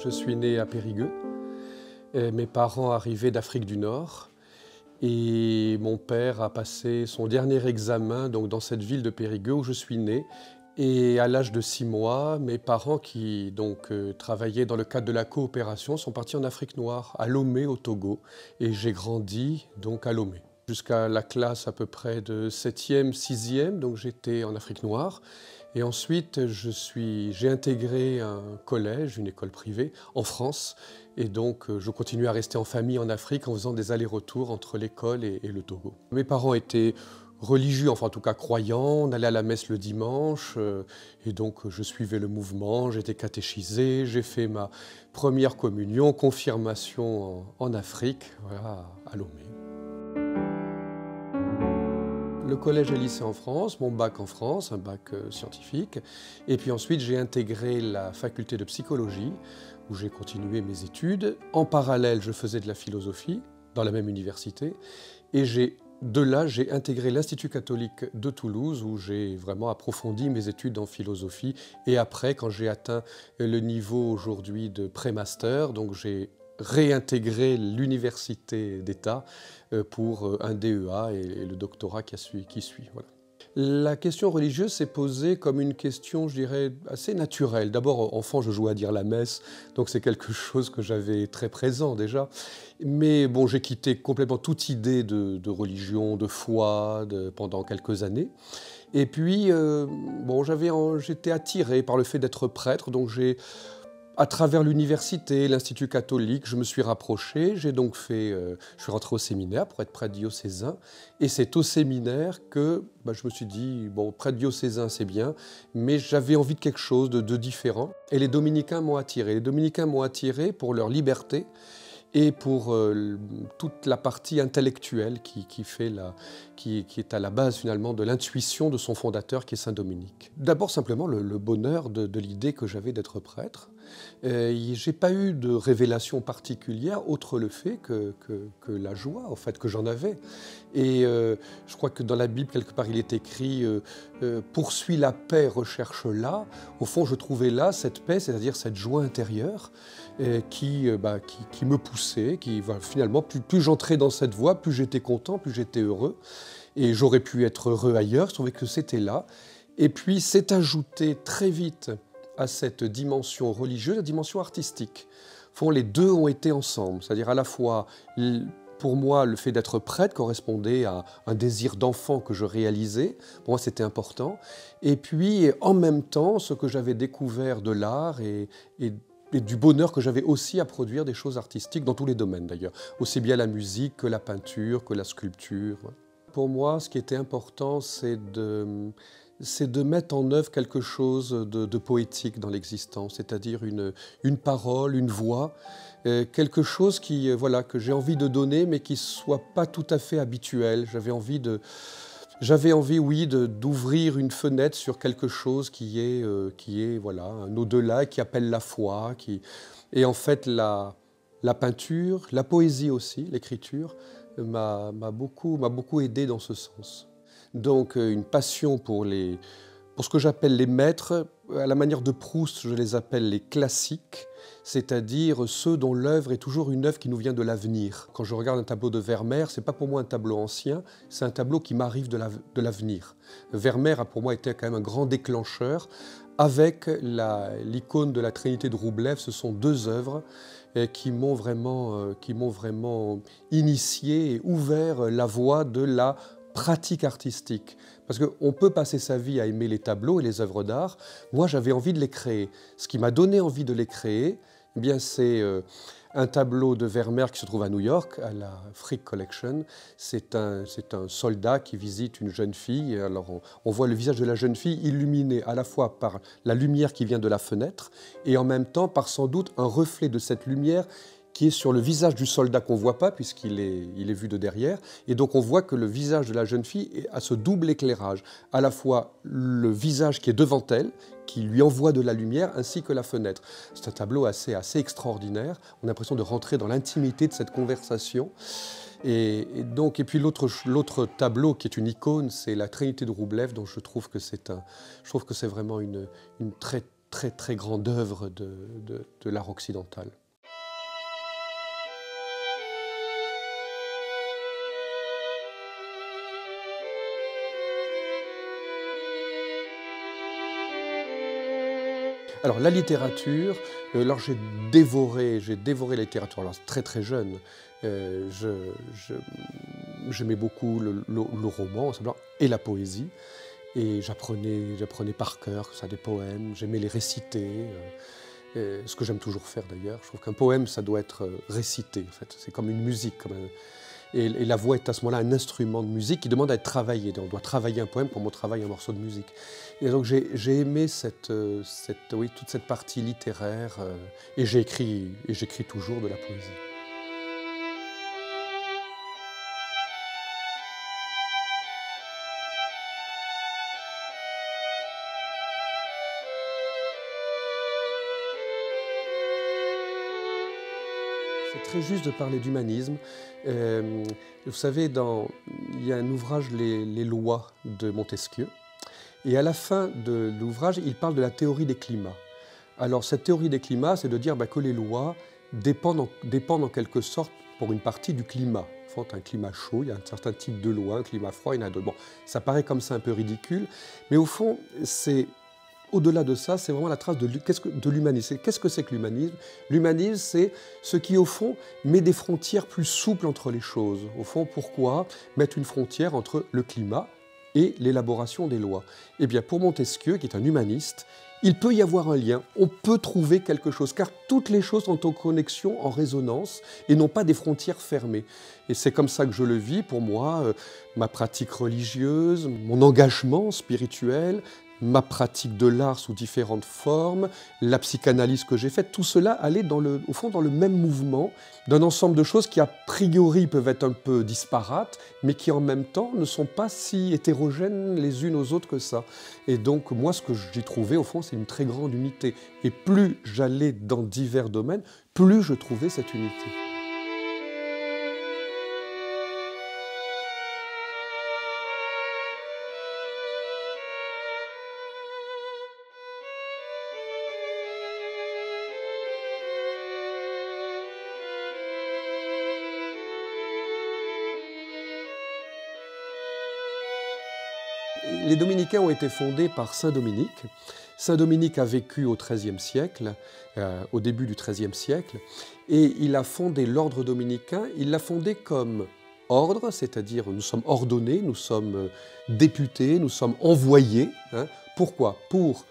Je suis né à Périgueux. Mes parents arrivaient d'Afrique du Nord et mon père a passé son dernier examen donc, dans cette ville de Périgueux où je suis né. Et à l'âge de 6 mois, mes parents qui travaillaient dans le cadre de la coopération sont partis en Afrique noire, à Lomé au Togo. Et j'ai grandi donc à Lomé. Jusqu'à la classe à peu près de 7e, 6e, donc j'étais en Afrique noire. Et ensuite, j'ai intégré un collège, une école privée, en France. Et donc, je continue à rester en famille en Afrique en faisant des allers-retours entre l'école et le Togo. Mes parents étaient religieux, enfin en tout cas croyants, on allait à la messe le dimanche, et donc je suivais le mouvement, j'étais catéchisé, j'ai fait ma première communion, confirmation en Afrique, voilà, à Lomé. Le collège et lycée en France, mon bac en France, un bac scientifique. Et puis ensuite, j'ai intégré la faculté de psychologie, où j'ai continué mes études. En parallèle, je faisais de la philosophie dans la même université. Et de là, j'ai intégré l'Institut catholique de Toulouse, où j'ai vraiment approfondi mes études en philosophie. Et après, quand j'ai atteint le niveau aujourd'hui de pré-master, donc j'ai réintégrer l'université d'État pour un DEA et le doctorat qui suit. Voilà. La question religieuse s'est posée comme une question, je dirais, assez naturelle. D'abord, enfant, je jouais à dire la messe, donc c'est quelque chose que j'avais très présent déjà. Mais bon, j'ai quitté complètement toute idée de religion, de foi pendant quelques années. Et puis, j'étais attiré par le fait d'être prêtre, donc à travers l'université, l'Institut catholique, je me suis rapproché. J'ai donc je suis rentré au séminaire pour être prêtre diocésain. Et c'est au séminaire que je me suis dit, bon, prêtre diocésain, c'est bien, mais j'avais envie de quelque chose de différent. Et les dominicains m'ont attiré. Les dominicains m'ont attiré pour leur liberté et pour toute la partie intellectuelle qui est à la base finalement de l'intuition de son fondateur qui est Saint Dominique. D'abord simplement le bonheur de l'idée que j'avais d'être prêtre. J'ai pas eu de révélation particulière autre le fait que la joie en fait que j'en avais. Et je crois que dans la Bible quelque part il est écrit poursuis la paix, recherche-la. Au fond je trouvais là cette paix, c'est-à-dire cette joie intérieure qui me poussait, finalement plus j'entrais dans cette voie, plus j'étais content, plus j'étais heureux. Et j'aurais pu être heureux ailleurs, je trouvais que c'était là. Et puis c'est ajouté très vite à cette dimension religieuse, la dimension artistique. Les deux ont été ensemble, c'est-à-dire à la fois, pour moi, le fait d'être prêtre correspondait à un désir d'enfant que je réalisais, pour moi c'était important, et puis en même temps, ce que j'avais découvert de l'art et du bonheur que j'avais aussi à produire des choses artistiques dans tous les domaines d'ailleurs, aussi bien la musique que la peinture, que la sculpture. Pour moi, ce qui était important, c'est de mettre en œuvre quelque chose de poétique dans l'existence, c'est-à-dire une parole, une voix, quelque chose que j'ai envie de donner, mais qui ne soit pas tout à fait habituel. J'avais envie, d'ouvrir une fenêtre sur quelque chose qui est un au-delà, qui appelle la foi, et en fait la peinture, la poésie aussi, l'écriture, m'a beaucoup aidé dans ce sens. Donc une passion pour ce que j'appelle les maîtres, à la manière de Proust, je les appelle les classiques, c'est-à-dire ceux dont l'œuvre est toujours une œuvre qui nous vient de l'avenir. Quand je regarde un tableau de Vermeer, ce n'est pas pour moi un tableau ancien, c'est un tableau qui m'arrive de l'avenir. Vermeer a pour moi été quand même un grand déclencheur. Avec l'icône de la Trinité de Roublev, ce sont deux œuvres qui m'ont vraiment initié et ouvert la voie de la pratique artistique. Parce qu'on peut passer sa vie à aimer les tableaux et les œuvres d'art. Moi, j'avais envie de les créer. Ce qui m'a donné envie de les créer, c'est un tableau de Vermeer qui se trouve à New York, à la Frick Collection. C'est un soldat qui visite une jeune fille. Alors on voit le visage de la jeune fille illuminé à la fois par la lumière qui vient de la fenêtre et en même temps par sans doute un reflet de cette lumière qui est sur le visage du soldat qu'on ne voit pas puisqu'il est vu de derrière. Et donc on voit que le visage de la jeune fille a ce double éclairage, à la fois le visage qui est devant elle, qui lui envoie de la lumière, ainsi que la fenêtre. C'est un tableau assez extraordinaire. On a l'impression de rentrer dans l'intimité de cette conversation. Et puis l'autre tableau qui est une icône, c'est la Trinité de Roublev, dont je trouve que c'est vraiment une très très très grande œuvre de l'art occidental. Alors la littérature, alors j'ai dévoré la littérature, alors très très jeune. J'aimais beaucoup le roman et la poésie, et j'apprenais par cœur ça, des poèmes, j'aimais les réciter, ce que j'aime toujours faire d'ailleurs. Je trouve qu'un poème, ça doit être récité, en fait. C'est comme une musique, et la voix est à ce moment-là un instrument de musique qui demande à être travaillé. On doit travailler un poème comme on travaille un morceau de musique. Et donc j'ai aimé oui, toute cette partie littéraire, et j'écris toujours de la poésie. C'est très juste de parler d'humanisme. Vous savez, il y a un ouvrage, Les lois de Montesquieu, et à la fin de l'ouvrage, il parle de la théorie des climats. Alors cette théorie des climats, c'est de dire que les lois dépendent en quelque sorte, pour une partie, du climat. Un climat chaud, il y a un certain type de loi, un climat froid, il y en a d'autres. Bon, ça paraît comme ça un peu ridicule, mais au fond, au-delà de ça, c'est vraiment la trace de l'humanisme. Qu'est-ce que c'est que l'humanisme? L'humanisme, c'est ce qui, au fond, met des frontières plus souples entre les choses. Au fond, pourquoi mettre une frontière entre le climat et l'élaboration des lois? Eh bien, pour Montesquieu, qui est un humaniste, il peut y avoir un lien, on peut trouver quelque chose, car toutes les choses sont en connexion, en résonance, et n'ont pas des frontières fermées. Et c'est comme ça que je le vis, pour moi, ma pratique religieuse, mon engagement spirituel, ma pratique de l'art sous différentes formes, la psychanalyse que j'ai faite, tout cela allait au fond dans le même mouvement d'un ensemble de choses qui a priori peuvent être un peu disparates, mais qui en même temps ne sont pas si hétérogènes les unes aux autres que ça. Et donc moi, ce que j'y trouvais au fond, c'est une très grande unité. Et plus j'allais dans divers domaines, plus je trouvais cette unité. Les dominicains ont été fondés par saint Dominique. Saint Dominique a vécu au XIIIe siècle, au début du XIIIe siècle, et il a fondé l'ordre dominicain. Il l'a fondé comme ordre, c'est-à-dire nous sommes ordonnés, nous sommes députés, nous sommes envoyés. Pourquoi? Pour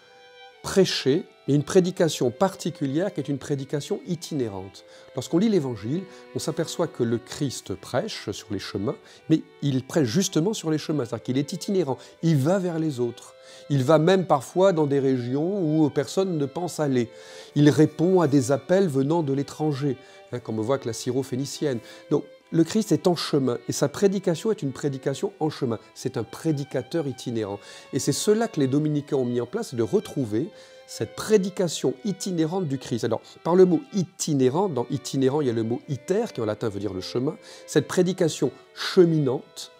prêcher, et une prédication particulière qui est une prédication itinérante. Lorsqu'on lit l'Évangile, on s'aperçoit que le Christ prêche sur les chemins, mais il prêche justement sur les chemins, c'est-à-dire qu'il est itinérant, il va vers les autres. Il va même parfois dans des régions où personne ne pense aller. Il répond à des appels venant de l'étranger, comme on voit avec la syro-phénicienne. Donc, le Christ est en chemin, et sa prédication est une prédication en chemin. C'est un prédicateur itinérant. Et c'est cela que les dominicains ont mis en place, c'est de retrouver cette prédication itinérante du Christ. Alors, par le mot itinérant, dans itinérant, il y a le mot iter, qui en latin veut dire le chemin. Cette prédication cheminante,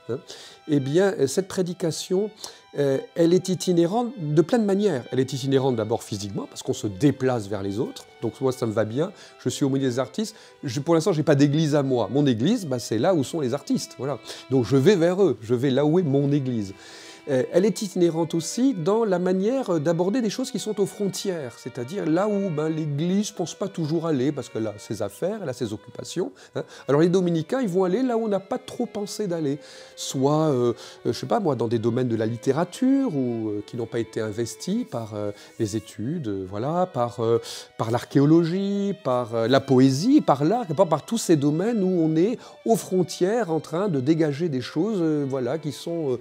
eh bien, cette prédication, elle est itinérante de plein de manières. Elle est itinérante d'abord physiquement, parce qu'on se déplace vers les autres. Donc moi, ça me va bien. Je suis au milieu des artistes. Pour l'instant, je n'ai pas d'église à moi. Mon église, c'est là où sont les artistes. Voilà. Donc je vais vers eux. Je vais là où est mon église. Elle est itinérante aussi dans la manière d'aborder des choses qui sont aux frontières, c'est-à-dire là où l'Église ne pense pas toujours aller, parce qu'elle a ses affaires, elle a ses occupations. Alors les dominicains, ils vont aller là où on n'a pas trop pensé d'aller, soit, je ne sais pas moi, dans des domaines de la littérature, ou qui n'ont pas été investis par les études, voilà, par l'archéologie, par la poésie, par l'art, par tous ces domaines où on est aux frontières en train de dégager des choses voilà, qui sont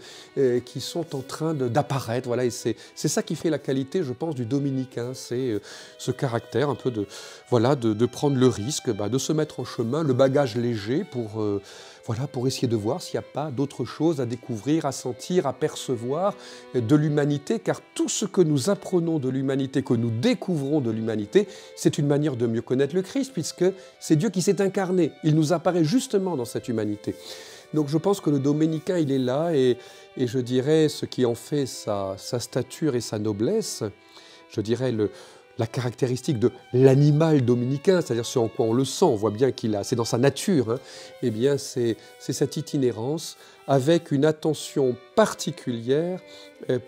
en train d'apparaître. Voilà, et c'est ça qui fait la qualité, je pense, du dominicain. C'est ce caractère un peu de prendre le risque, de se mettre en chemin, le bagage léger pour essayer de voir s'il n'y a pas d'autres choses à découvrir, à sentir, à percevoir de l'humanité, car tout ce que nous apprenons de l'humanité, que nous découvrons de l'humanité, c'est une manière de mieux connaître le Christ, puisque c'est Dieu qui s'est incarné. Il nous apparaît justement dans cette humanité. Donc je pense que le dominicain, il est là, et je dirais ce qui en fait sa stature et sa noblesse, je dirais la caractéristique de l'animal dominicain, c'est-à-dire ce en quoi on le sent, on voit bien c'est dans sa nature, hein, eh bien c'est cette itinérance avec une attention particulière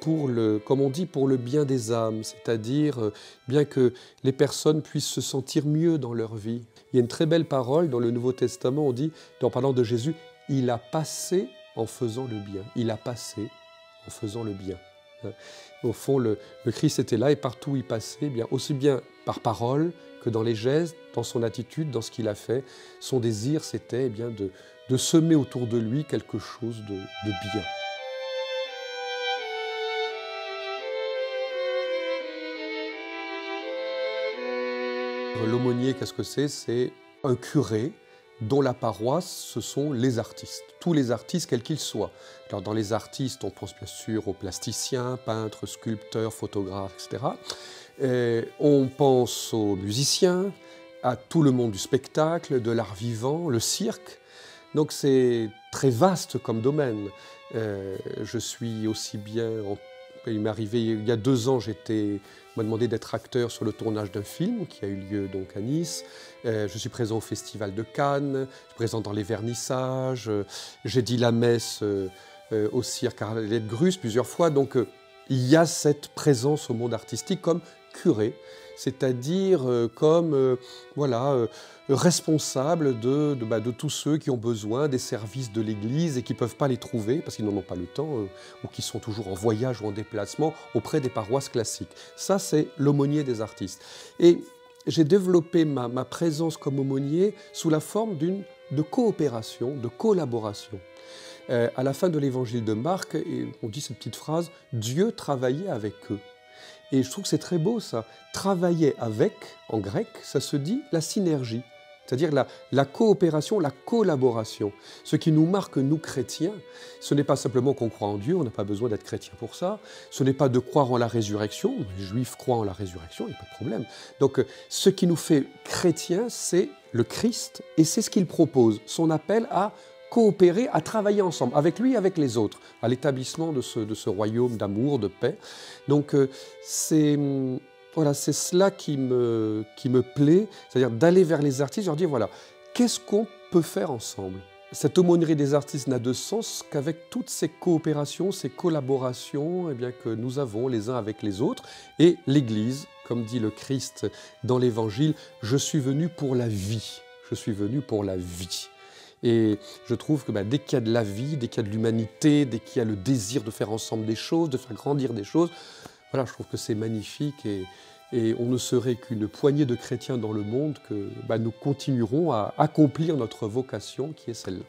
pour comme on dit, pour le bien des âmes, c'est-à-dire bien que les personnes puissent se sentir mieux dans leur vie. Il y a une très belle parole dans le Nouveau Testament, on dit, en parlant de Jésus, « Il a passé en faisant le bien ». Il a passé en faisant le bien. Au fond, le Christ était là et partout où il passait, eh bien, aussi bien par parole que dans les gestes, dans son attitude, dans ce qu'il a fait. Son désir, c'était eh bien, de semer autour de lui quelque chose de bien. L'aumônier, qu'est-ce que c'est? C'est un curé dont la paroisse, ce sont les artistes, tous les artistes quels qu'ils soient. Alors dans les artistes, on pense bien sûr aux plasticiens, peintres, sculpteurs, photographes, etc. On pense aux musiciens, à tout le monde du spectacle, de l'art vivant, le cirque. Donc c'est très vaste comme domaine. Je suis aussi bien... Il m'est arrivé, il y a 2 ans, on m'a demandé d'être acteur sur le tournage d'un film qui a eu lieu donc à Nice. Je suis présent au Festival de Cannes, je suis présent dans les vernissages, j'ai dit la messe au cirque Arlette Grus plusieurs fois. Donc il y a cette présence au monde artistique comme curé, c'est-à-dire comme responsable de tous ceux qui ont besoin des services de l'Église et qui ne peuvent pas les trouver parce qu'ils n'en ont pas le temps ou qui sont toujours en voyage ou en déplacement auprès des paroisses classiques. Ça, c'est l'aumônier des artistes. Et j'ai développé ma présence comme aumônier sous la forme de coopération, de collaboration. À la fin de l'évangile de Marc, on dit cette petite phrase « Dieu travaillait avec eux ». Et je trouve que c'est très beau ça. Travailler avec, en grec, ça se dit la synergie, c'est-à-dire la coopération, la collaboration. Ce qui nous marque, nous chrétiens, ce n'est pas simplement qu'on croit en Dieu, on n'a pas besoin d'être chrétien pour ça, ce n'est pas de croire en la résurrection, les juifs croient en la résurrection, il n'y a pas de problème. Donc ce qui nous fait chrétiens, c'est le Christ, et c'est ce qu'il propose, son appel à coopérer, à travailler ensemble, avec lui et avec les autres, à l'établissement de ce royaume d'amour, de paix. Donc c'est cela qui me plaît, c'est-à-dire d'aller vers les artistes, leur dire voilà, qu'est-ce qu'on peut faire ensemble? Cette aumônerie des artistes n'a de sens qu'avec toutes ces coopérations, ces collaborations que nous avons les uns avec les autres. Et l'Église, comme dit le Christ dans l'Évangile, « Je suis venu pour la vie ». Je suis venu pour la vie. Et je trouve que dès qu'il y a de la vie, dès qu'il y a de l'humanité, dès qu'il y a le désir de faire ensemble des choses, de faire grandir des choses, voilà, je trouve que c'est magnifique et on ne serait qu'une poignée de chrétiens dans le monde que nous continuerons à accomplir notre vocation qui est celle-là.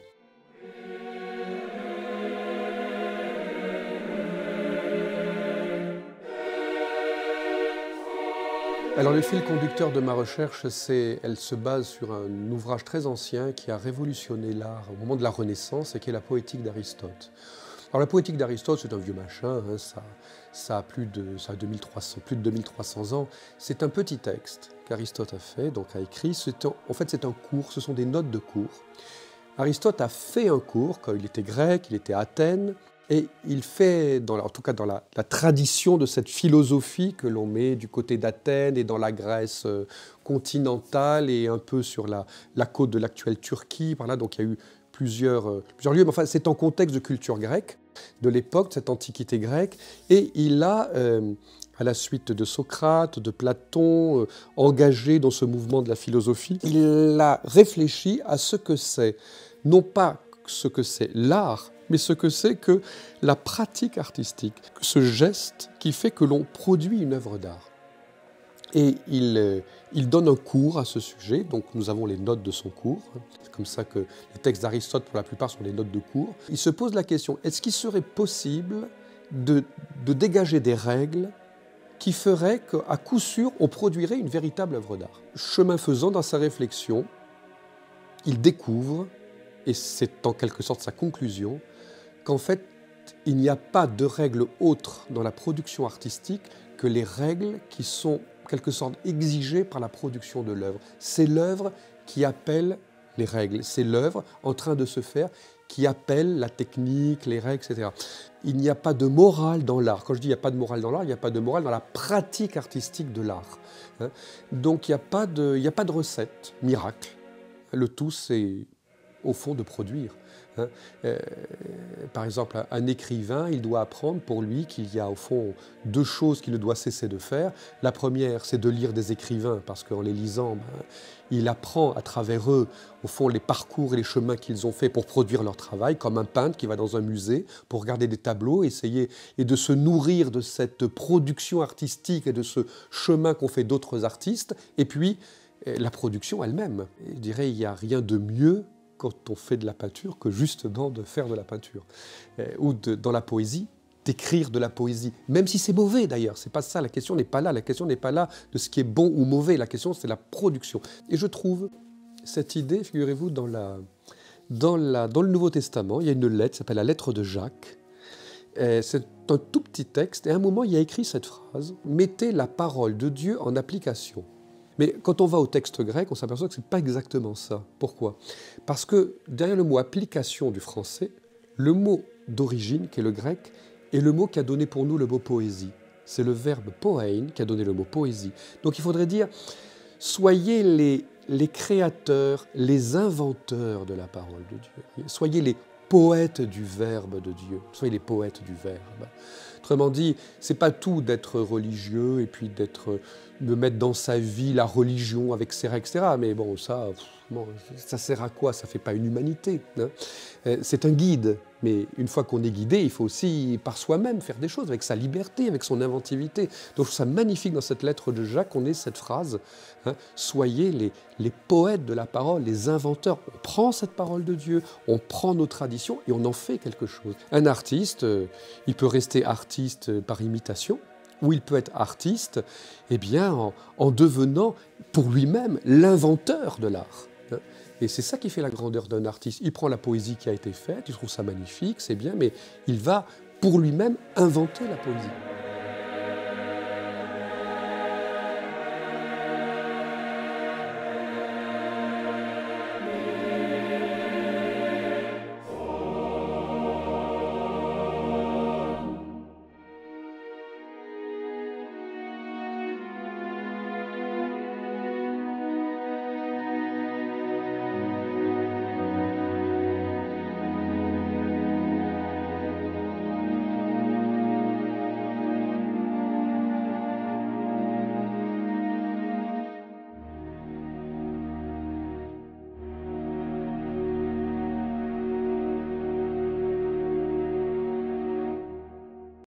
Alors le fil conducteur de ma recherche, elle se base sur un ouvrage très ancien qui a révolutionné l'art au moment de la Renaissance et qui est la poétique d'Aristote. Alors la poétique d'Aristote, c'est un vieux machin, hein, ça a plus de 2300 ans. C'est un petit texte qu'Aristote a fait, donc a écrit. En fait, c'est un cours, ce sont des notes de cours. Aristote a fait un cours quand il était grec, il était à Athènes, et il fait, en tout cas dans la tradition de cette philosophie que l'on met du côté d'Athènes et dans la Grèce continentale et un peu sur la côte de l'actuelle Turquie, par là, donc il y a eu plusieurs lieux, mais enfin c'est en contexte de culture grecque, de l'époque, de cette antiquité grecque, et il a, à la suite de Socrate, de Platon, engagé dans ce mouvement de la philosophie, il a réfléchi à ce que c'est, non pas ce que c'est l'art, mais ce que c'est que la pratique artistique, ce geste qui fait que l'on produit une œuvre d'art. Et il donne un cours à ce sujet, donc nous avons les notes de son cours, c'est comme ça que les textes d'Aristote pour la plupart sont des notes de cours. Il se pose la question, est-ce qu'il serait possible de dégager des règles qui feraient qu'à coup sûr on produirait une véritable œuvre d'art? Chemin faisant, dans sa réflexion, il découvre, et c'est en quelque sorte sa conclusion, qu'en fait, il n'y a pas de règles autres dans la production artistique que les règles qui sont, en quelque sorte, exigées par la production de l'œuvre. C'est l'œuvre qui appelle les règles, c'est l'œuvre en train de se faire qui appelle la technique, les règles, etc. Il n'y a pas de morale dans l'art. Quand je dis il n'y a pas de morale dans l'art, il n'y a pas de morale dans la pratique artistique de l'art. Hein. Donc il n'y a pas de recette miracle. Le tout, c'est au fond de produire. Hein. Par exemple, un écrivain, il doit apprendre pour lui qu'il y a au fond deux choses qu'il ne doit cesser de faire. La première, c'est de lire des écrivains, parce qu'en les lisant, il apprend à travers eux, au fond, les parcours et les chemins qu'ils ont faits pour produire leur travail, comme un peintre qui va dans un musée pour regarder des tableaux, essayer et de se nourrir de cette production artistique et de ce chemin qu'ont fait d'autres artistes. Et puis, la production elle-même. Je dirais, il n'y a rien de mieux quand on fait de la peinture que justement de faire de la peinture. Ou dans la poésie, d'écrire de la poésie. Même si c'est mauvais d'ailleurs, c'est pas ça, la question n'est pas là. La question n'est pas là de ce qui est bon ou mauvais, la question c'est la production. Et je trouve cette idée, figurez-vous, dans le Nouveau Testament, il y a une lettre qui s'appelle la lettre de Jacques. C'est un tout petit texte, et à un moment il y a écrit cette phrase « Mettez la parole de Dieu en application ». Mais quand on va au texte grec, on s'aperçoit que ce n'est pas exactement ça. Pourquoi? Parce que derrière le mot « application » du français, le mot d'origine, qui est le grec, est le mot qui a donné pour nous le mot « poésie ». C'est le verbe « poein » qui a donné le mot « poésie ». Donc il faudrait dire « soyez les créateurs, les inventeurs de la parole de Dieu. Soyez les poètes du verbe de Dieu. Soyez les poètes du verbe. » Autrement dit, c'est pas tout d'être religieux et puis de mettre dans sa vie la religion avec ses règles, etc. Mais bon, ça sert à quoi? Ça fait pas une humanité. Hein. C'est un guide. Mais une fois qu'on est guidé, il faut aussi par soi-même faire des choses, avec sa liberté, avec son inventivité. Donc je trouve ça magnifique dans cette lettre de Jacques, on ait cette phrase, hein, soyez les poètes de la parole, les inventeurs. On prend cette parole de Dieu, on prend nos traditions et on en fait quelque chose. Un artiste, il peut rester artiste par imitation, ou il peut être artiste en devenant pour lui-même l'inventeur de l'art. Hein. Et c'est ça qui fait la grandeur d'un artiste. Il prend la poésie qui a été faite, il trouve ça magnifique, c'est bien, mais il va pour lui-même inventer la poésie.